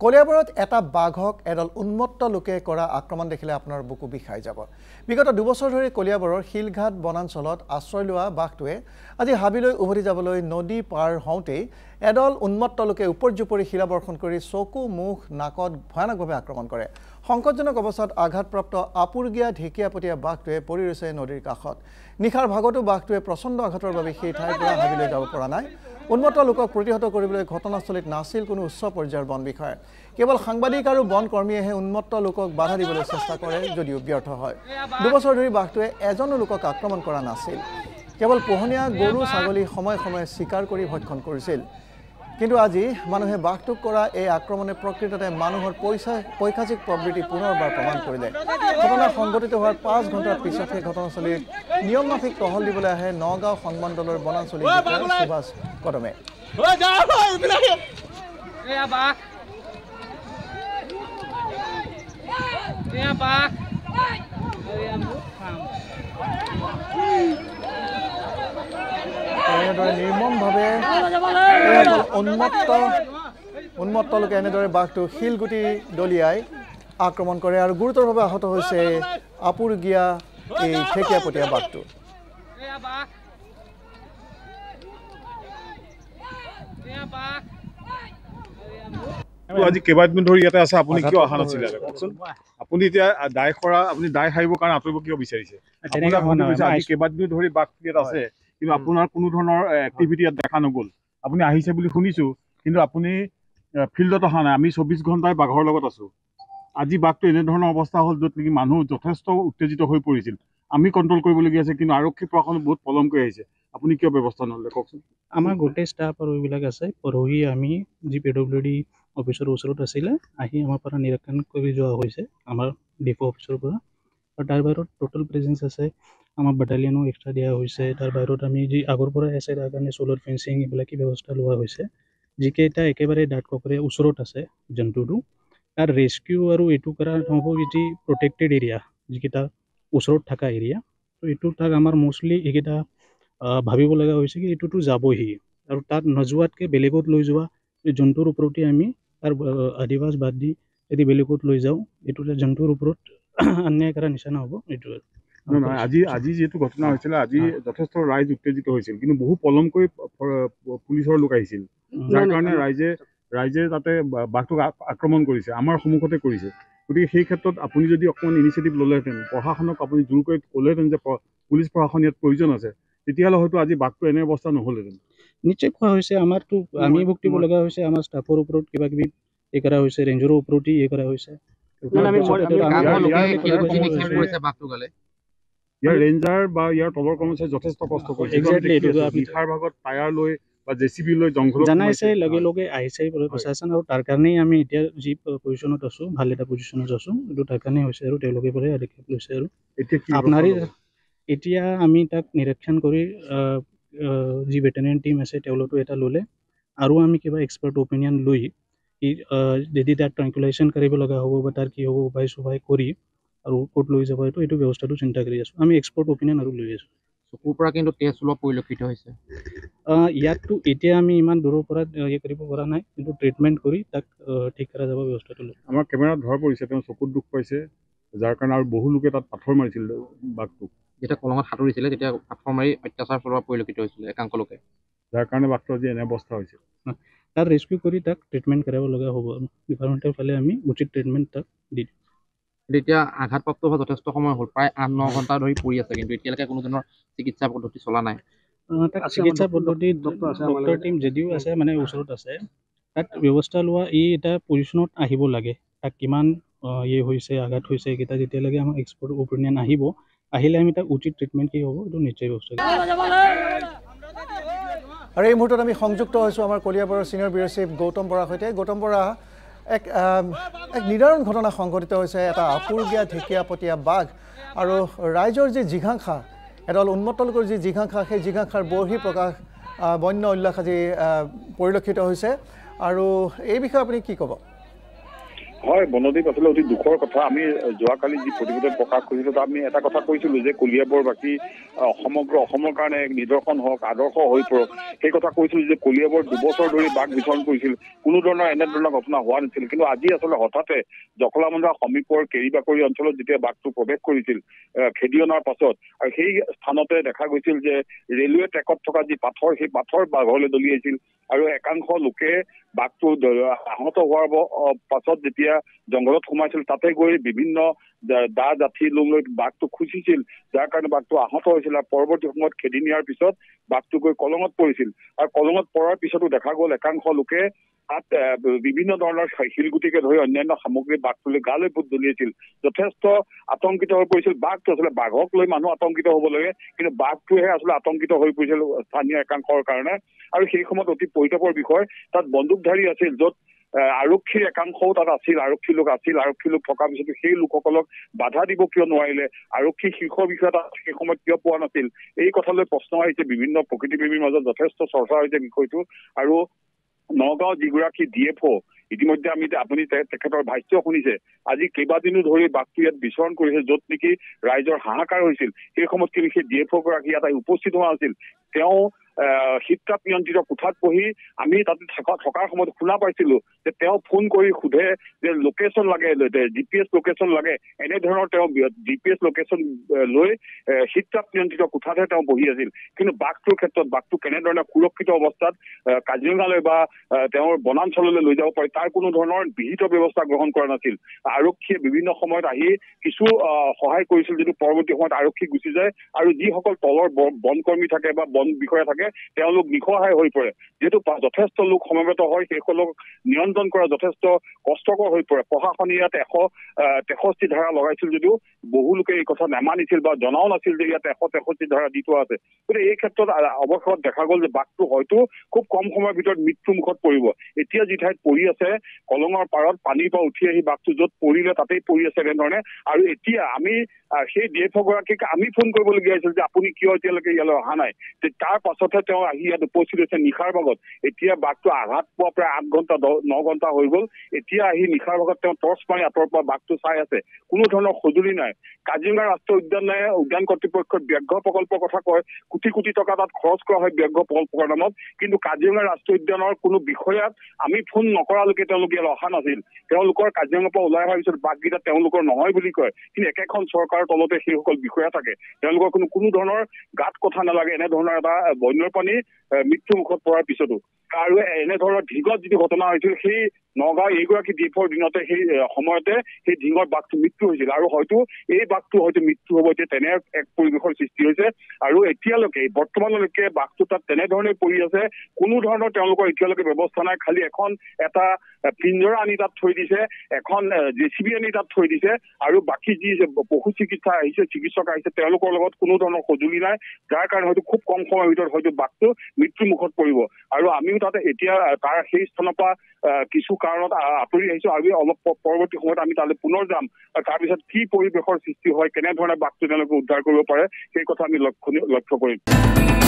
কলিয়াবৰত এটা বাঘক এডাল উন্মত্ত লোকে কৰা আক্ৰমণ দেখিলে আপোনাৰ বুকু বিষাই যাব। বিগত 2 বছৰ ধৰি কলিয়াবৰৰ শিলঘাট বনাঞ্চলত আশ্ৰয় লোৱা বাঘটোৱে আজি হাবিলৈ উভতি যাবলৈ নদী পাৰ হওঁতেই এডাল উন্মত্ত লোকে উপৰ্যুপৰি শিলাবৰ্ষণ কৰি চকু মুখ নাকত ভয়ানকভাৱে আক্ৰমণ কৰে। সংকটজনক অৱস্থাত আঘাতপ্ৰাপ্ত আপুৰগীয়া ঢেকীয়াপতীয়া বাঘটোৱে পৰি ৰৈছে নদীৰ কাষত। নিশাৰ ভাগতো বাঘটোৱে প্ৰচণ্ড আঘাতৰ বাবে সেই ঠাইৰ পৰা হাবিলৈ যাব পৰা নাই। উন্মত্ত লোকক প্ৰতিহত কৰিবলৈ ঘটনাস্থলীত নাছিল কোনো উচ্চ পৰ্যায়ৰ বন বিষয়া। কেৱল সাংবাদিক আৰু বন কৰ্মীয়েহে উন্মত্ত লোকক বাধা দিবলৈ চেষ্টা কৰে যদিও ব্যৰ্থ হয়। 2 বছৰ ধৰি বাঘটোৱে এজনো লোকক আক্ৰমণ কৰা নাছিল। কেৱল পোহনীয়া গৰু ছাগলী সময়ে সময়ে চিকাৰ কৰি ভক্ষণ কৰিছিল। কিন্তু আজি মানুহে বাঘটোক কৰা এই আক্ৰমণে প্ৰকৃততে মানুহৰ পৈশাচিক প্ৰবৃত্তি পুনৰবাৰ প্ৰমাণ কৰিলে। ঘটনা সংঘটিত হোৱাৰ 5 ঘণ্টাৰ পিছতহে ঘটনাস্থলীত নিয়ম মাফিক টহল দিবলৈ আহে নগাঁও সংমণ্ডলৰ বনাঞ্চলিক বিষয়া সুভাষ কদমে। এনেদৰে নিৰ্মমভাৱে উন্মত্ত লোকে এনেদৰে বাঘটো শিলগুটি দলিয়াই আক্ৰমণ কৰে আৰু গুৰুতৰভাৱে আহত হৈছে আপুৰগীয়া এই ঢেকীয়াপতীয়া বাঘটো। আজি কেইবাদিন ধৰি ইয়াতে আছে, আপুনি কিয় অহা নাছিলে কওকচোন? আপুনি এতিয়া দায় কৰা, আপুনি দায় সাৰিব কাৰণে আঁতৰিব কিয় বিচাৰিছে? আজি কেইবাদিন ধৰি বাঘ ইয়াত আছে, কিন্তু আপোনাৰ কোনো ধৰণৰ এক্টিভিটি ইয়াত দেখা নগ'ল। আপুনি আহিছে বুলি শুনিছো, কিন্তু আপুনি ফিল্ডত অহা নাই। আমি 24 ঘণ্টাই বাঘৰ লগত আছো। আজি বাঘটো এনেধৰণৰ অৱস্থা হ'ল য'ত নেকি মানুহ যথেষ্ট উত্তেজিত হৈ পৰিছিল। আমি কণ্ট্ৰল কৰিবলগীয়া আছে, কিন্তু আৰক্ষী প্ৰশাসন বহুত পলম কৰি আহিছে। আপুনি কিয় ব্যৱস্থা নললে কওকচোন? আমাৰ গোটেই ষ্টাফ আৰু এইবিলাক আছে। পৰহি আমি যি PWD অফিচৰ ওচৰত আছিলে আহি আমাৰ পৰা নিৰীক্ষণ কৰি যোৱা হৈছে আমাৰ ডিপো অফিচৰ পৰা। আৰু তাৰ বাহিৰত টোটেল প্ৰেজেঞ্চ আছে, আমাৰ বাটালিয়নো এক্সট্ৰা দিয়া হৈছে। তাৰ বাহিৰত আমি যি আগৰ পৰা আছে তাৰ কাৰণে চ'লাৰ ফেঞ্চিং এইবিলাকে ব্যৱস্থা লোৱা হৈছে। যিকেইটা একেবাৰে দাঁত কাষৰে ওচৰত আছে জন্তুটো, তাৰ ৰেস্কিউ আৰু এইটো কৰা হ'ব যি প্ৰটেক্টেড এৰিয়া, যিকেইটা ওচৰত থকা এৰিয়া। তো এইটো তাক আমাৰ মোষ্টলি এইকেইটা ভাবিব লগা হৈছে কি এইটোতো যাবহি, আৰু তাত নোযোৱাতকৈ বেলেগত লৈ যোৱা জন্তুৰ ওপৰতে আমি তাৰ আদিবাস বাদ দি যদি বেলেগত লৈ যাওঁ, এইটো জন্তুৰ ওপৰত অন্যায় কৰা নিচিনা হ'ব। এইটো নহয়, আজি যিহেতু ঘটনা হৈছিলে, আজি যথেষ্ট ৰাইজ উত্তেজিত হৈছিল, কিন্তু বহু পলমকৈ পুলিচৰ লোক আহিছিল, যাৰ কাৰণে ৰাইজে তাতে বাঘটোক আক্ৰমণ কৰিছে, আমাৰ সন্মুখতে কৰিছে। গতিকে সেই ক্ষেত্ৰত আপুনি যদি অকণমান ইনিচিয়েটিভ ল'লেহেঁতেন, প্ৰশাসনক আপুনি জোৰকৈ ক'লেহেঁতেন যে পুলিচ প্ৰশাসন ইয়াত প্ৰয়োজন আছে, তেতিয়াহ'লে হয়তো আজি বাঘটো এনে অৱস্থা নহ'লহেঁতেন। নিশ্চয় কোৱা হৈছে, আমাৰতো আমি ভুক্তিব লগা হৈছে, আমাৰ ষ্টাফৰ ওপৰত কিবা কিবি কৰা হৈছে, ৰেঞ্জৰৰ ওপৰতে কৰা হৈছে। ইয়াৰ ৰেঞ্জাৰ বা ইয়াৰ তলৰ কৰ্মচাৰী যথেষ্ট কষ্ট কৰিছে। নিশাৰ ভাগত টায়াৰ লৈ বা JCB লৈ জংঘলত জানাইছে, লগে লগে আহিছে প্ৰশাসন, আৰু তাৰ কাৰণেই আমি এতিয়া যি পজিশ্যনত আছোঁ, ভাল এটা পজিশ্যনত আছোঁ। এইটো তাৰ কাৰণেই হৈছে আৰু তেওঁলোকে পৰাই পদক্ষেপ লৈছে। আৰু আপোনাৰে এতিয়া আমি তাক নিৰীক্ষণ কৰি যি ভেটেৰিনেৰী টিম আছে তেওঁলোকে এটা ল'লে, আৰু আমি কিবা এক্সপাৰ্ট অপিনিয়ন লৈ যদি তাক ট্ৰেংকুলাইজেশ্যন কৰিব লগা হ'ব বা তাৰ কি হ'ব উপায় চুপায় কৰি আৰু ক'ত লৈ যাব এইটো ব্যৱস্থাটো চিন্তা কৰি আছোঁ। আমি এক্সপাৰ্ট অপিনিয়ন আৰু লৈ আছোঁ। চকুৰ পৰা কিন্তু তেজ ওলোৱা পৰিলক্ষিত হৈছে। ইয়াততো এতিয়া আমি ইমান দূৰৰ পৰা কৰিব পৰা নাই, কিন্তু ট্ৰিটমেণ্ট কৰি তাক ঠিক কৰা যাব ব্যৱস্থাটো লৈ। আমাৰ কেমেৰাত ধৰা পৰিছে, তেওঁ চকুত দুখ পাইছে, যাৰ কাৰণে আৰু বহু লোকে তাত পাথৰ মাৰিছিল বাঘটোক। যেতিয়া কলঙত সাঁতুৰিছিলে তেতিয়া পাথৰ মাৰি অত্যাচাৰ চলোৱা পৰিলক্ষিত হৈছিলে একাংশ লোকে, যাৰ কাৰণে বাঘটো আজি এনে অৱস্থা হৈছে। তাক ৰেস্কিউ কৰি তাক ট্ৰিটমেণ্ট কৰাব লগা হ'ব। ডিপাৰ্টমেণ্টৰ ফালে আমি উচিত ট্ৰিটমেণ্ট তাক দি দিম। এতিয়া আঘাতপ্ৰাপ্ত হোৱা যথেষ্ট সময় হ'ল, প্ৰায় 8-9 ঘণ্টা ধৰি পৰি আছে, কিন্তু এতিয়ালৈকে কোনো ধৰণৰ চিকিৎসা পদ্ধতি চলা নাই। তাক চিকিৎসা পদ্ধতি ডক্টৰ টিম যদিও আছে, মানে ওচৰত আছে, তাত ব্যৱস্থা লোৱা এটা পজিশ্যনত আহিব লাগে। তাক কিমান হৈছে, আঘাত হৈছে, এইকেইটা যেতিয়ালৈকে আমাৰ এক্সপাৰ্ট অপিনিয়ন আহিলে আমি তাক উচিত ট্ৰিটমেণ্ট কি হ'ব এইটো নিশ্চয় ব্যৱস্থা কৰিম। আৰু এই মুহূৰ্তত আমি সংযুক্ত হৈছোঁ আমাৰ কলিয়াবৰৰ ছিনিয়ৰ ব্যুৰ চিফ গৌতম বৰাৰ সৈতে। গৌতম বৰা, এক নিদাৰুণ ঘটনা সংঘটিত হৈছে, এটা আপুৰুগীয়া ঢেকীয়াপতীয়া বাঘ, আৰু ৰাইজৰ যি জিঘাংসা, এডাল উন্মত্ত লোকৰ যি জিঘাংসা, সেই জিঘাংসাৰ বৰ্হি প্ৰকাশ, বন্য উল্লাস আজি পৰিলক্ষিত হৈছে। আৰু এই বিষয়ে আপুনি কি ক'ব? হয়, বনদ্বীপ আচলতে অতি দুখৰ কথা। আমি যোৱাকালি যি প্ৰতিবেদন প্ৰকাশ কৰিছিলোঁ তাত আমি এটা কথা কৈছিলোঁ যে কলিয়াবৰবাসী সমগ্ৰ অসমৰ কাৰণে এক নিদৰ্শন হওক, আদৰ্শ হৈ পৰক, সেই কথা কৈছিলোঁ যে কলিয়াবৰ 2 বছৰ ধৰি বাঘ বিচৰণ কৰিছিল, কোনো ধৰণৰ এনেধৰণৰ ঘটনা হোৱা নাছিল। কিন্তু আজি আচলতে হঠাতে জখলাবন্ধা সমীপৰ কেৰিবাকৰি অঞ্চলত যেতিয়া বাঘটো প্ৰৱেশ কৰিছিল খেদি অনাৰ পাছত, আৰু সেই স্থানতে দেখা গৈছিল যে ৰেলৱে ট্ৰেকত থকা যি পাথৰ, সেই পাথৰ বাঘলৈ দলিয়াইছিল আৰু একাংশ লোকে বাঘটো আহত হোৱাৰ পাছত যেতিয়া জংঘলত সোমাইছিল তাতে গৈ বিভিন্ন দা জাঠি লৈ বাঘটো খুচিছিল, যাৰ কাৰণে বাঘটো আহত হৈছিল। আৰু পৰৱৰ্তী সময়ত খেদি নিয়াৰ পিছত বাঘটো গৈ কলঙত পৰিছিল, আৰু কলঙত পৰাৰ পিছতো দেখা গ'ল একাংশ লোকে তাত বিভিন্ন ধৰণৰ শিলগুটিকে ধৰি অন্যান্য সামগ্ৰী বাঘটোলৈ গালৈ পোত দলিয়াইছিল। যথেষ্ট আতংকিত হৈ পৰিছিল বাঘটো। আচলতে বাঘক লৈ মানুহ আতংকিত হ'ব লাগে, কিন্তু বাঘটোহে আচলতে আতংকিত হৈ পৰিছিল স্থানীয় একাংশৰ কাৰণে। আৰু সেই সময়ত অতি পৰিতাপৰ বিষয়, তাত বন্দুকধাৰী আছিল, য'ত আৰক্ষীৰ একাংশও তাত আছিল, আৰক্ষী লোক থকাৰ পিছতো সেই লোকসকলক বাধা দিব কিয় নোৱাৰিলে, আৰক্ষী শীৰ্ষ বিষয়া তাত সেই সময়ত কিয় পোৱা নাছিল, এই কথালৈ প্ৰশ্ন আহিছে। বিভিন্ন প্ৰকৃতিপ্ৰেমীৰ মাজত যথেষ্ট চৰ্চা হৈছে বিষয়টো। আৰু নগাঁও যিগৰাকী DFO, ইতিমধ্যে আপুনি তেখেতৰ ভাষ্য শুনিছে, আজি কেইবাদিনো ধৰি বাঘটো ইয়াত বিচৰণ কৰিছে, য'ত নেকি ৰাইজৰ হাহাকাৰ হৈছিল। সেই সময়ত কিন্তু সেই DFO গৰাকী ইয়াত উপস্থিত হোৱা আছিল। তেওঁ শীততাপ নিয়ন্ত্ৰিত কোঠাত বহি আমি তাতে থকাৰ সময়ত শুনা পাইছিলো যে তেওঁ ফোন কৰি সোধে যে লোকেশ্যন লাগে, GPS লোকেশ্যন লাগে, এনেধৰণৰ তেওঁ GPS লোকেশ্যন লৈ শীততাপ নিয়ন্ত্ৰিত কোঠাতহে তেওঁ বহি আছিল। কিন্তু বাঘটোৰ ক্ষেত্ৰত বাঘটো কেনেধৰণে সুৰক্ষিত অৱস্থাত কাজিৰঙালৈ বা তেওঁৰ বনাঞ্চললৈ লৈ যাব পাৰি তাৰ কোনো ধৰণৰ বিহিত ব্যৱস্থা গ্ৰহণ কৰা নাছিল। আৰক্ষীয়ে বিভিন্ন সময়ত আহি কিছু সহায় কৰিছিল, যদিও পৰৱৰ্তী সময়ত আৰক্ষী গুচি যায় আৰু যিসকল তলৰ বনকৰ্মী থাকে বা বন বিষয়া থাকে তেওঁলোক নিসহায় হৈ পৰে। যিহেতু যথেষ্ট লোক সমবেত হয়, সেইসকলক নিয়ন্ত্ৰণ কৰা যথেষ্ট কষ্টকৰ হৈ পৰে। প্ৰশাসনে ইয়াত 163 ধাৰা লগাইছিল যদিও বহু লোকে এই কথা নেমানিছিল বা জনাও নাছিল যে ইয়াত 163 ধাৰা দি থোৱা আছে। গতিকে এই ক্ষেত্ৰত অৱশেষত দেখা গ'ল যে বাঘটো হয়তো খুব কম সময়ৰ ভিতৰত মৃত্যু মুখত পৰিব। এতিয়া যি ঠাইত পৰি আছে কলঙৰ পাৰত, পানীৰ পৰা উঠি আহি বাঘটো য'ত পৰিলে তাতেই পৰি আছে এনেধৰণে। আৰু এতিয়া আমি সেই DFO গৰাকীক আমি ফোন কৰিবলগীয়া হৈছিল যে আপুনি কিয় এতিয়ালৈকে ইয়ালৈ অহা নাই। তাৰ পাছতহে তেওঁ আহি ইয়াত উপস্থিত হৈছে নিশাৰ ভাগত। এতিয়া বাঘটো আঘাত পোৱা প্ৰায় 8 ঘণ্টা 9 ঘণ্টা হৈ গ'ল। এতিয়া আহি নিশাৰ ভাগত তেওঁ টৰ্চ মাৰি আঁতৰৰ পৰা বাঘটো চাই আছে, কোনো ধৰণৰ সঁজুলি নাই। কাজিৰঙা ৰাষ্ট্ৰীয় উদ্যান কৰ্তৃপক্ষই ব্যাঘ্ৰ প্ৰকল্পৰ কথা কয়, কোটি কোটি টকা তাত খৰচ কৰা হয় ব্যাঘ্ৰ প্ৰকল্পৰ নামত, কিন্তু কাজিৰঙা ৰাষ্ট্ৰীয় উদ্যানৰ কোনো বিষয়াক আমি ফোন নকৰালৈকে তেওঁলোকে ইয়াত অহা নাছিল। তেওঁলোকৰ কাজিৰঙাৰ পৰা ওলাই অহাৰ পিছত বাঘকেইটা তেওঁলোকৰ নহয় বুলি কয়, কিন্তু একেখন চৰকাৰৰ তলতে সেইসকল বিষয়া থাকে। তেওঁলোকৰ কোনো ধৰণৰ গাত কথা নালাগে এনেধৰণৰ এটা বন্যপ্ৰাণী মৃত্যু মুখত পৰাৰ পিছতো। আৰু এনেধৰণৰ ঢিঙত যিটো ঘটনা হৈছিল সেই নগাঁও এইগৰাকী DFOৰ দিনতে সেই সময়তে সেই ঢিঙৰ বাঘটো মৃত্যু হৈছিল। আৰু হয়তো এই বাঘটো হয়তো মৃত্যু হ'ব, এতিয়া তেনে এক পৰিৱেশৰ সৃষ্টি হৈছে। আৰু এতিয়ালৈকে বৰ্তমানলৈকে বাঘটো তাত তেনেধৰণে পৰি আছে, কোনো ধৰণৰ তেওঁলোকৰ এতিয়ালৈকে ব্যৱস্থা নাই। খালি এটা পিঞ্জৰা আনি তাত থৈ দিছে, এখন JCB আনি তাত থৈ দিছে, আৰু বাকী যি পশু চিকিৎসক আহিছে তেওঁলোকৰ লগত কোনো ধৰণৰ সঁজুলি নাই, যাৰ কাৰণে হয়তো খুব কম সময়ৰ ভিতৰত হয়তো বাঘটো মৃত্যু মুখত পৰিব। আৰু আমিও তাতে এতিয়া তাৰ সেই স্থানৰ পৰা কিছু কাৰণত আঁতৰি আহিছো, আৰু অলপ পৰৱৰ্তী সময়ত আমি তালৈ পুনৰ যাম। তাৰপিছত কি পৰিৱেশৰ সৃষ্টি হয়, কেনেধৰণে বাঘটো তেওঁলোকে উদ্ধাৰ কৰিব পাৰে সেই কথা আমি লক্ষ্য কৰিম।